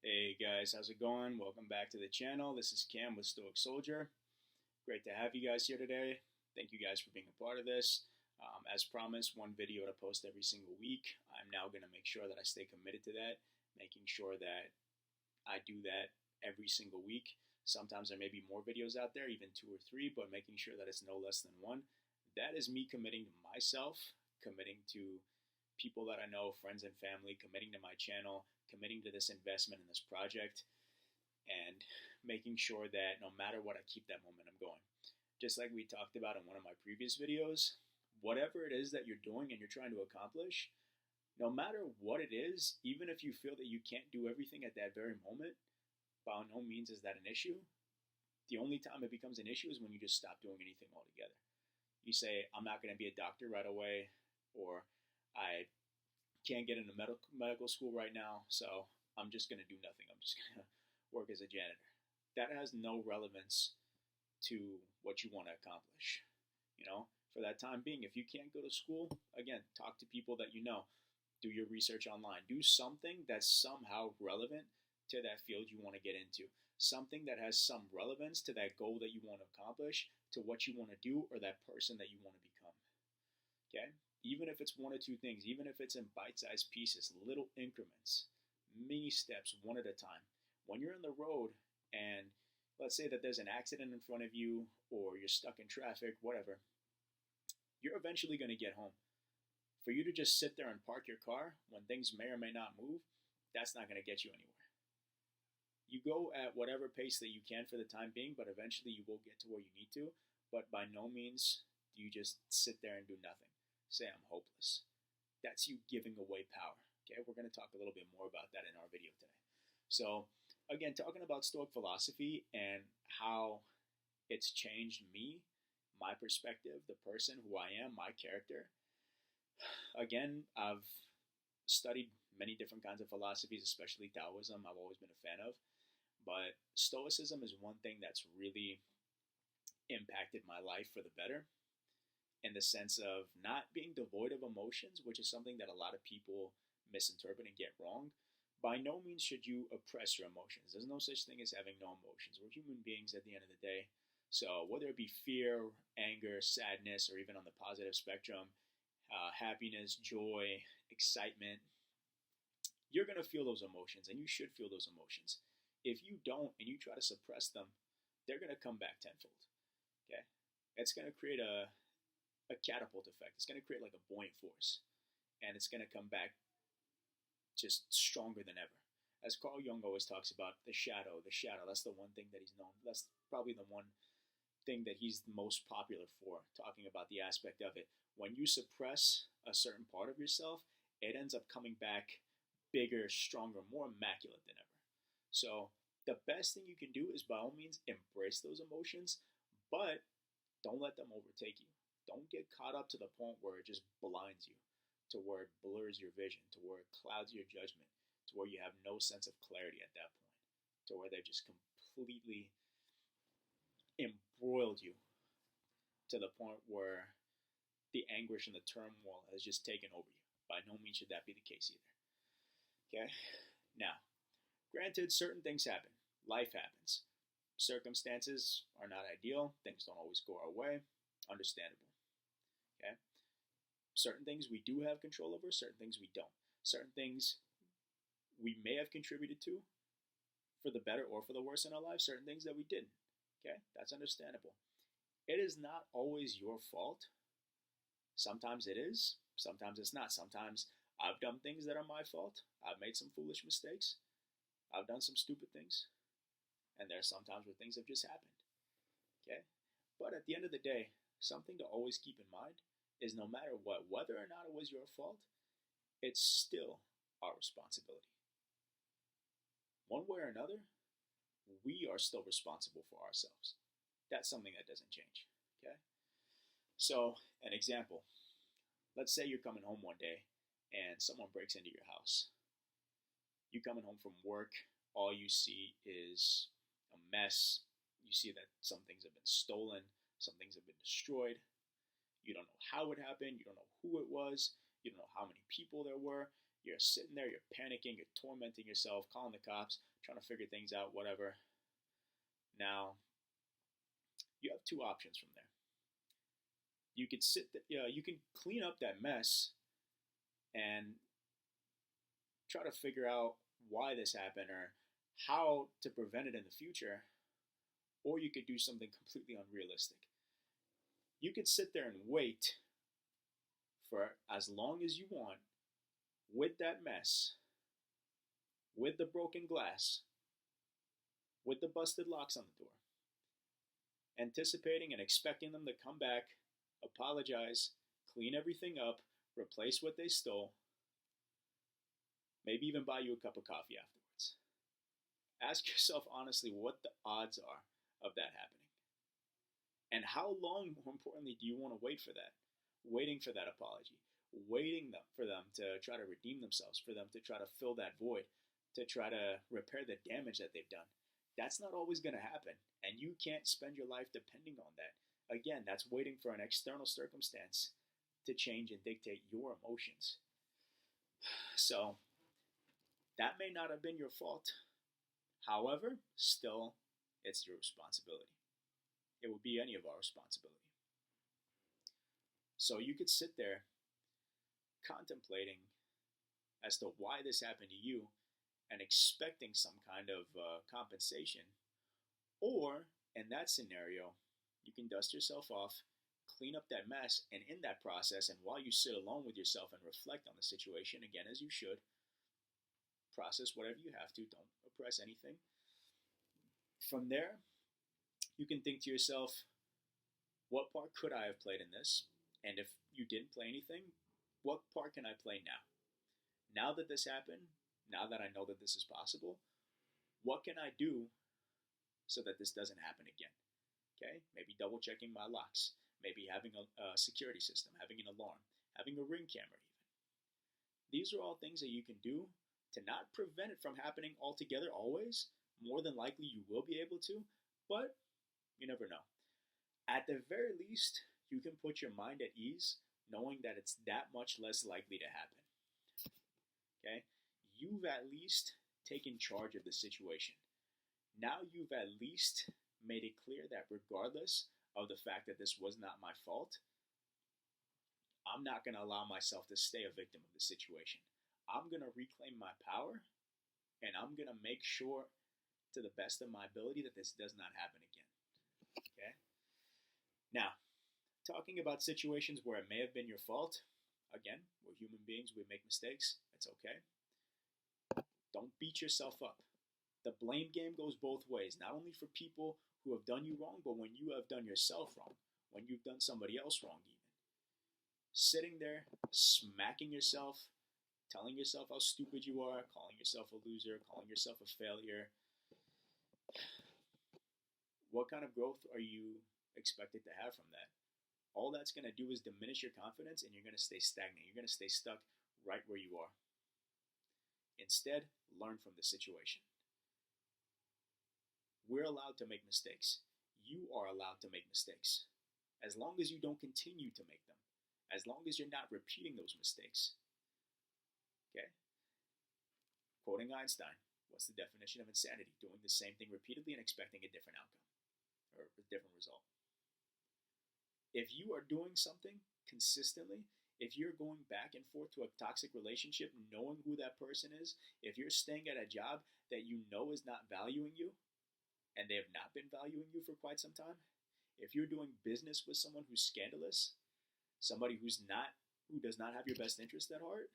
Hey guys, how's it going? Welcome back to the channel. This is Cam with Stoic Soldier. Great to have you guys here today. Thank you guys for being a part of this. As promised, one video to post every single week. I'm now going to make sure that I stay committed to that, making sure that I do that every single week. Sometimes there may be more videos out there, even 2 or 3, but making sure that it's no less than 1. That is me committing to myself, committing to people that I know, friends and family, committing to my channel, committing to this investment in this project, and making sure that no matter what, I keep that momentum going. Just like we talked about in one of my previous videos, whatever it is that you're doing and you're trying to accomplish, no matter what it is, even if you feel that you can't do everything at that very moment, by no means is that an issue. The only time it becomes an issue is when you just stop doing anything altogether. You say, I'm not going to be a doctor right away, or I can't get into medical school right now, so I'm just going to do nothing. I'm just going to work as a janitor. That has no relevance to what you want to accomplish. For that time being, if you can't go to school, again, talk to people that you know. Do your research online. Do something that's somehow relevant to that field you want to get into. Something that has some relevance to that goal that you want to accomplish, to what you want to do, or that person that you want to become. Okay? Even if it's 1 or 2 things, even if it's in bite-sized pieces, little increments, mini steps, one at a time. When you're on the road and let's say that there's an accident in front of you or you're stuck in traffic, whatever, you're eventually going to get home. For you to just sit there and park your car when things may or may not move, that's not going to get you anywhere. You go at whatever pace that you can for the time being, but eventually you will get to where you need to. But by no means do you just sit there and do nothing. Say I'm hopeless. That's you giving away power. Okay, we're going to talk a little bit more about that in our video today. So again, talking about Stoic philosophy and how it's changed me, my perspective, the person who I am, my character. Again, I've studied many different kinds of philosophies, especially Taoism. I've always been a fan of. But Stoicism is one thing that's really impacted my life for the better, in the sense of not being devoid of emotions, which is something that a lot of people misinterpret and get wrong. By no means should you oppress your emotions. There's no such thing as having no emotions. We're human beings at the end of the day. So whether it be fear, anger, sadness, or even on the positive spectrum, happiness, joy, excitement, you're going to feel those emotions, and you should feel those emotions. If you don't and you try to suppress them, they're going to come back tenfold. Okay? It's going to create a catapult effect. It's going to create like a buoyant force, and it's going to come back just stronger than ever. As Carl Jung always talks about, the shadow, that's the one thing that he's known. That's probably the one thing that he's most popular for, talking about the aspect of it. When you suppress a certain part of yourself, it ends up coming back bigger, stronger, more immaculate than ever. So the best thing you can do is by all means embrace those emotions, but don't let them overtake you. Don't get caught up to the point where it just blinds you, to where it blurs your vision, to where it clouds your judgment, to where you have no sense of clarity at that point, to where they've just completely embroiled you to the point where the anguish and the turmoil has just taken over you. By no means should that be the case either. Okay? Now, granted, certain things happen. Life happens. Circumstances are not ideal. Things don't always go our way. Understandable. Okay? Certain things we do have control over, certain things we don't. Certain things we may have contributed to for the better or for the worse in our lives, certain things that we didn't. Okay? That's understandable. It is not always your fault. Sometimes it is, sometimes it's not. Sometimes I've done things that are my fault. I've made some foolish mistakes. I've done some stupid things. And there are some times where things have just happened. Okay? But at the end of the day, something to always keep in mind is no matter what, whether or not it was your fault, it's still our responsibility. One way or another, we are still responsible for ourselves. That's something that doesn't change. Okay? So, an example. Let's say you're coming home one day and someone breaks into your house. You coming home from work, all you see is a mess. You see that some things have been stolen, some things have been destroyed. You don't know how it happened. You don't know who it was. You don't know how many people there were. You're sitting there, you're panicking, you're tormenting yourself, calling the cops, trying to figure things out, whatever. Now, you have two options from there. You could you can clean up that mess and try to figure out why this happened or how to prevent it in the future, or you could do something completely unrealistic. You could sit there and wait for as long as you want with that mess, with the broken glass, with the busted locks on the door, anticipating and expecting them to come back, apologize, clean everything up, replace what they stole, maybe even buy you a cup of coffee afterwards. Ask yourself honestly what the odds are of that happening. And how long, more importantly, do you want to wait for that? Waiting for that apology, waiting for them to try to redeem themselves, for them to try to fill that void, to try to repair the damage that they've done. That's not always going to happen, and you can't spend your life depending on that. Again, that's waiting for an external circumstance to change and dictate your emotions. So, that may not have been your fault. However, still, it's your responsibility. It would be any of our responsibility. So you could sit there contemplating as to why this happened to you and expecting some kind of compensation. Or, in that scenario, you can dust yourself off, clean up that mess, and in that process, and while you sit alone with yourself and reflect on the situation, again, as you should, process whatever you have to, don't oppress anything. From there, you can think to yourself, what part could I have played in this? And if you didn't play anything, what part can I play now? Now that this happened, now that I know that this is possible, what can I do so that this doesn't happen again? Okay, maybe double checking my locks, maybe having a security system, having an alarm, having a ring camera even. These are all things that you can do to not prevent it from happening altogether always. More than likely you will be able to, but you never know. At the very least, you can put your mind at ease knowing that it's that much less likely to happen. Okay? You've at least taken charge of the situation. Now you've at least made it clear that regardless of the fact that this was not my fault, I'm not going to allow myself to stay a victim of the situation. I'm going to reclaim my power, and I'm going to make sure to the best of my ability that this does not happen again. Okay? Now, talking about situations where it may have been your fault, again, we're human beings, we make mistakes, it's okay. Don't beat yourself up. The blame game goes both ways, not only for people who have done you wrong, but when you have done yourself wrong, when you've done somebody else wrong even. Sitting there, smacking yourself, telling yourself how stupid you are, calling yourself a loser, calling yourself a failure. What kind of growth are you expected to have from that? All that's going to do is diminish your confidence, and you're going to stay stagnant. You're going to stay stuck right where you are. Instead, learn from the situation. We're allowed to make mistakes. You are allowed to make mistakes. As long as you don't continue to make them. As long as you're not repeating those mistakes. Okay? Quoting Einstein, what's the definition of insanity? Doing the same thing repeatedly and expecting a different outcome. Or a different result. If you are doing something consistently, if you're going back and forth to a toxic relationship, knowing who that person is, if you're staying at a job that you know is not valuing you, and they have not been valuing you for quite some time, if you're doing business with someone who's scandalous, somebody who does not have your best interest at heart,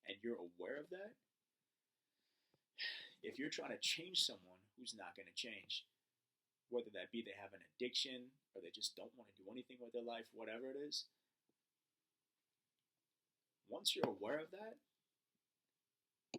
and you're aware of that, if you're trying to change someone who's not going to change, whether that be they have an addiction or they just don't want to do anything with their life, whatever it is, once you're aware of that,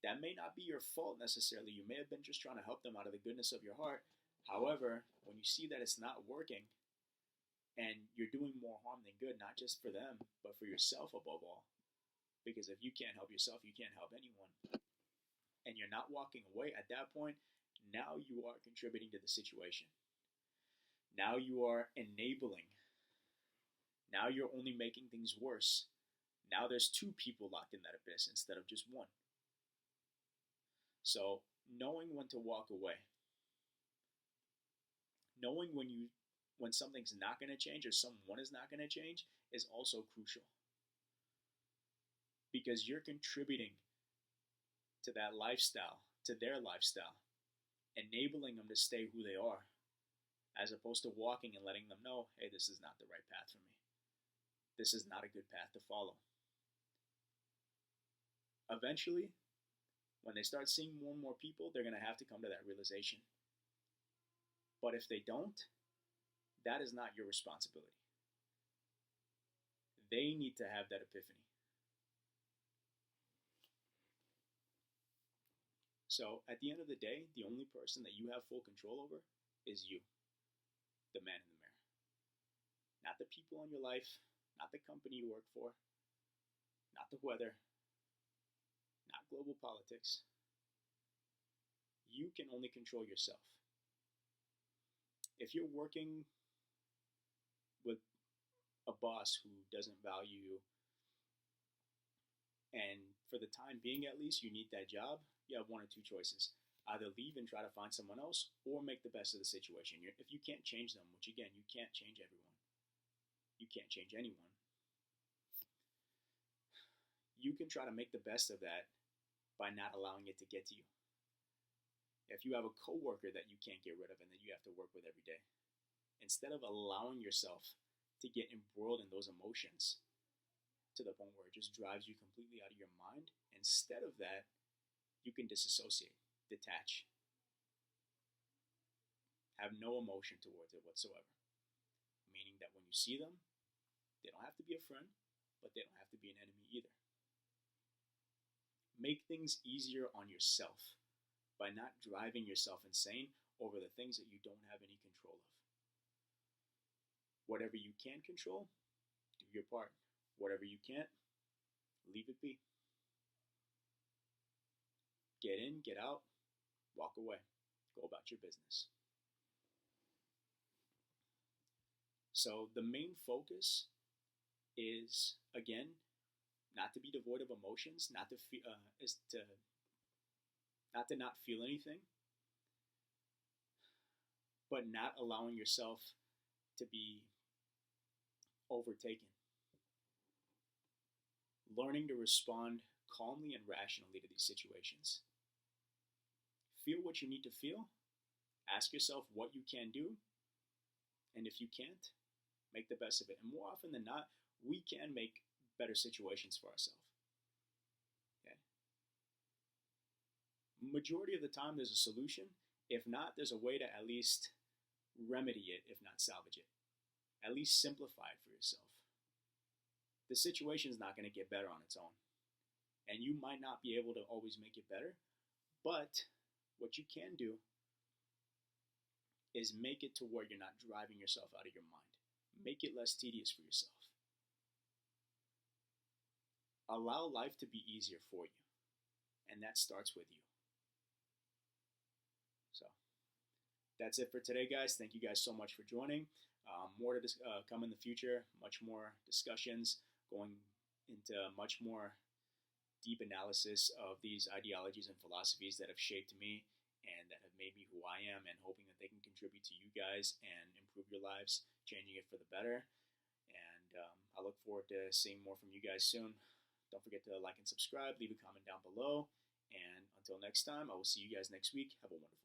that may not be your fault necessarily. You may have been just trying to help them out of the goodness of your heart. However, when you see that it's not working and you're doing more harm than good, not just for them, but for yourself above all, because if you can't help yourself, you can't help anyone, and you're not walking away at that point, now you are contributing to the situation. Now you are enabling. Now you're only making things worse. Now there's two people locked in that abyss instead of just one. So knowing when to walk away, knowing when something's not going to change or someone is not going to change is also crucial, because you're contributing to that lifestyle, to their lifestyle, enabling them to stay who they are, as opposed to walking and letting them know, hey, this is not the right path for me. This is not a good path to follow. Eventually, when they start seeing more and more people, they're going to have to come to that realization. But if they don't, that is not your responsibility. They need to have that epiphany. So at the end of the day, the only person that you have full control over is you, the man in the mirror. Not the people in your life, not the company you work for, not the weather, not global politics. You can only control yourself. If you're working with a boss who doesn't value you, and for the time being at least, you need that job, you have one or two choices. Either leave and try to find someone else, or make the best of the situation. If you can't change them, which again, you can't change everyone, you can't change anyone, you can try to make the best of that by not allowing it to get to you. If you have a coworker that you can't get rid of and that you have to work with every day, instead of allowing yourself to get embroiled in those emotions to the point where it just drives you completely out of your mind, instead of that, you can disassociate, detach, have no emotion towards it whatsoever. Meaning that when you see them, they don't have to be a friend, but they don't have to be an enemy either. Make things easier on yourself by not driving yourself insane over the things that you don't have any control of. Whatever you can control, do your part. Whatever you can't, leave it be. Get in, get out, walk away. Go about your business. So the main focus is, again, not to be devoid of emotions, not to not feel anything, but not allowing yourself to be overtaken. Learning to respond calmly and rationally to these situations. Feel what you need to feel. Ask yourself what you can do. And if you can't, make the best of it. And more often than not, we can make better situations for ourselves. Okay? Majority of the time, there's a solution. If not, there's a way to at least remedy it, if not salvage it. At least simplify it for yourself. The situation is not going to get better on its own. And you might not be able to always make it better, but what you can do is make it to where you're not driving yourself out of your mind. Make it less tedious for yourself. Allow life to be easier for you. And that starts with you. So, that's it for today, guys. Thank you guys so much for joining. More to come in the future. Much more discussions, going into much more deep analysis of these ideologies and philosophies that have shaped me and that have made me who I am, and hoping that they can contribute to you guys and improve your lives, changing it for the better. And I look forward to seeing more from you guys soon. Don't forget to like and subscribe, leave a comment down below, and until next time, I will see you guys next week. Have a wonderful